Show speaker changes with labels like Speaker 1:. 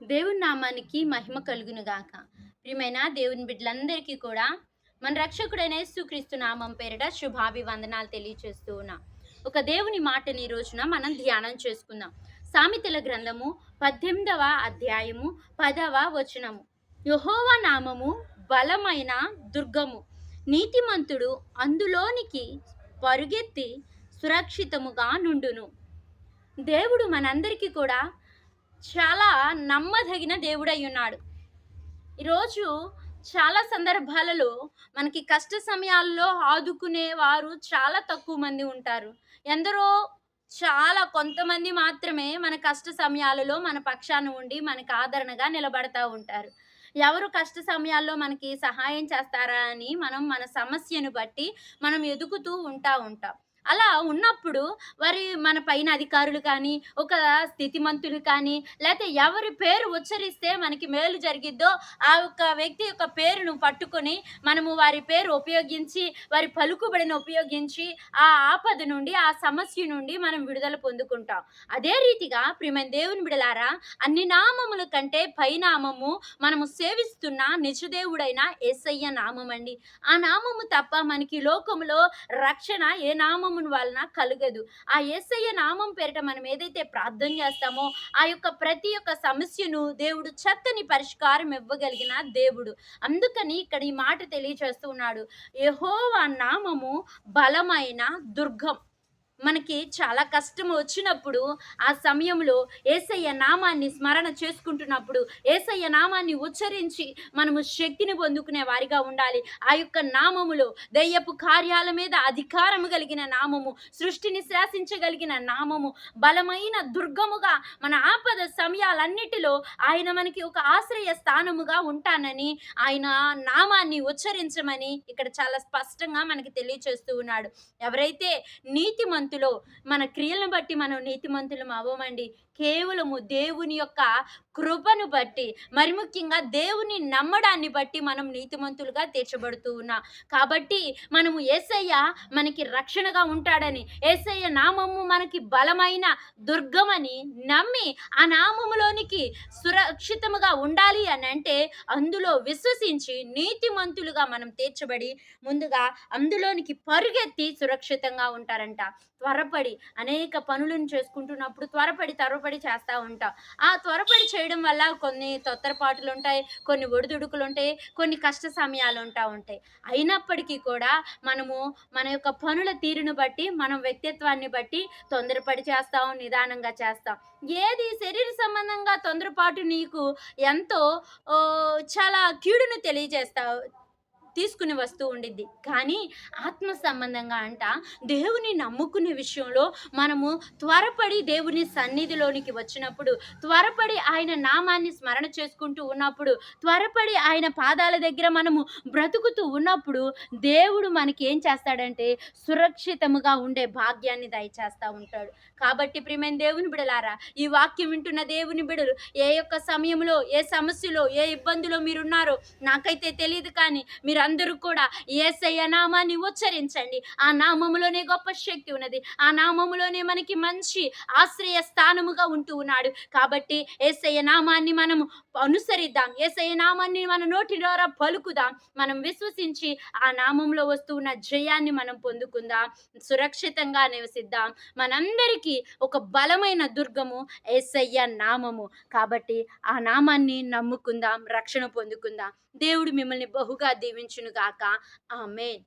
Speaker 1: దేవుని నామానికి మహిమ కలుగును గాక. ప్రియమైన దేవుని బిడ్డలందరికీ కూడా మన రక్షకుడైన యేసుక్రీస్తు నామం పేరిట శుభాభివందనాలు తెలియచేస్తూ ఉన్నా. ఒక దేవుని మాటని ఈ రోజున మనం ధ్యానం చేసుకుందాం. సామెతల గ్రంథము 18వ అధ్యాయము 10వ వచనము. యెహోవా నామము బలమైన దుర్గము, నీతిమంతుడు అందులోనికి పరుగెత్తి సురక్షితముగా నుండును. దేవుడు మనందరికీ కూడా చాలా నమ్మదగిన దేవుడై ఉన్నాడు. ఈరోజు చాలా సందర్భాలలో మనకి కష్ట సమయాల్లో ఆదుకునే వారు చాలా తక్కువ మంది ఉంటారు. ఎందరో చాలా కొంతమంది మాత్రమే మన కష్ట సమయాలలో మన పక్షాన ఉండి మనకు ఆదరణగా నిలబడతా ఉంటారు. ఎవరు కష్ట సమయాల్లో మనకి సహాయం చేస్తారా అని మనం మన సమస్యను బట్టి మనం ఎదుగుతూ ఉంటాం. అలా ఉన్నప్పుడు మన పైన అధికారులు కానీ, ఒక స్థితిమంతులు కానీ, లేతే ఎవరి పేరు ఉచ్చరిస్తే మనకి మేలు జరిగిద్దో ఆ యొక్క వ్యక్తి యొక్క పేరును పట్టుకొని మనము వారి పేరు ఉపయోగించి, వారి పలుకుబడిని ఉపయోగించి ఆ ఆపద నుండి, ఆ సమస్య నుండి మనం విడుదల పొందుకుంటాం. అదే రీతిగా ప్రియమైన దేవుని బిడ్డలారా, అన్ని నామముల కంటే పైనామము మనము సేవిస్తున్న నిజదేవుడైన యేసయ్య నామమండి. ఆ నామము తప్ప మనకి లోకములో రక్షణ ఏ నామమును వలన కలుగదు. ఆ యేసయ్య నామం పేరిట మనం ఏదైతే ప్రార్థన చేస్తామో ఆ యొక్క ప్రతి ఒక్క సమస్యను దేవుడు చక్కని పరిష్కారం ఇవ్వగలిగిన దేవుడు. అందుకని ఇక్కడ ఈ మాట తెలియచేస్తూ ఉన్నాడు. యెహోవా నామము బలమైన దుర్గం. మనకి చాలా కష్టం వచ్చినప్పుడు ఆ సమయంలో యేసయ్య నామాన్ని స్మరణ చేసుకుంటున్నప్పుడు, యేసయ్య నామాన్ని ఉచ్చరించి మనము శక్తిని పొందుకునే వారిగా ఉండాలి. ఆ యొక్క నామములో దెయ్యపు కార్యాల మీద అధికారము కలిగిన నామము, సృష్టిని శాసించగలిగిన నామము, బలమైన దుర్గముగా మన ఆపద సమయాలన్నిటిలో ఆయన మనకి ఒక ఆశ్రయ స్థానముగా ఉంటానని, ఆయన నామాన్ని ఉచ్చరించమని ఇక్కడ చాలా స్పష్టంగా మనకి తెలియచేస్తూ ఉన్నాడు. ఎవరైతే నీతిమంతులో మన క్రియలను బట్టి మనం నీతిమంతులం అవ్వమండి. కేవలము దేవుని యొక్క కృపను బట్టి, మరి ముఖ్యంగా దేవుని నమ్మడాన్ని బట్టి మనం నీతిమంతులుగా తీర్చబడుతూ ఉన్నాం. కాబట్టి మనము యేసయ్య మనకి రక్షణగా ఉంటాడని, యేసయ్య నామము మనకి బలమైన దుర్గమని నమ్మి ఆ నామములోనికి సురక్షితముగా ఉండాలి అని అంటే అందులో విశ్వసించి నీతిమంతులుగా మనం తీర్చబడి ముందుగా అందులోనికి పరుగెత్తి సురక్షితంగా ఉంటారంట. త్వరపడి అనేక పనులను చేసుకుంటున్నప్పుడు త్వరపడి చేస్తూ ఉంటాం. ఆ త్వరపడి చేయడం వల్ల కొన్ని తొందరపాటులు ఉంటాయి, కొన్ని ఒడిదుడుకులు ఉంటాయి, కొన్ని కష్ట సమయాలు ఉంటాయి. అయినప్పటికీ కూడా మనము మన యొక్క పనుల తీరును బట్టి, మన వ్యక్తిత్వాన్ని బట్టి తొందరపడి చేస్తాం, నిదానంగా చేస్తాం. ఏది శరీర సంబంధంగా తొందరపాటు నీకు ఎంతో చాలా కీడును తీసుకుని వస్తూ ఉండిద్ది. కానీ ఆత్మ సంబంధంగా దేవుని నమ్ముకునే విషయంలో మనము త్వరపడి దేవుని సన్నిధిలోనికి వచ్చినప్పుడు, త్వరపడి ఆయన నామాన్ని స్మరణ చేసుకుంటూ ఉన్నప్పుడు, త్వరపడి ఆయన పాదాల దగ్గర మనము బ్రతుకుతూ ఉన్నప్పుడు దేవుడు మనకి ఏం చేస్తాడంటే సురక్షితముగా ఉండే భాగ్యాన్ని దయచేస్తూ ఉంటాడు. కాబట్టి ప్రియమైన దేవుని బిడలారా, ఈ వాక్యం వింటున్న దేవుని బిడలు ఏ యొక్క సమయంలో, ఏ సమస్యలో, ఏ ఇబ్బందిలో మీరున్నారో నాకైతే తెలియదు. కానీ మీరందరూ కూడా యేసయ్య నామాన్ని ఉచ్చరించండి. ఆ నామములోనే గొప్ప శక్తి ఉన్నది. ఆ నామములోనే మనకి మంచి ఆశ్రయ స్థానముగా ఉంటూ ఉన్నాడు. కాబట్టి యేసయ్య నామాన్ని మనము అనుసరిద్దాం. యేసయ్య నామాన్ని మన నోటి ద్వారా పలుకుదాం. మనం విశ్వసించి ఆ నామంలో వస్తూ ఉన్న జయాన్ని మనం పొందుకుందాం. సురక్షితంగా నివసిద్దాం. మనందరికీ ఒక బలమైన దుర్గము యేసయ్య నామము. కాబట్టి ఆ నామాన్ని నమ్ముకుందాం, రక్షణ పొందుకుందాం. దేవుడు మిమ్మల్ని బహుగా దీవించును గాక. ఆమేన్.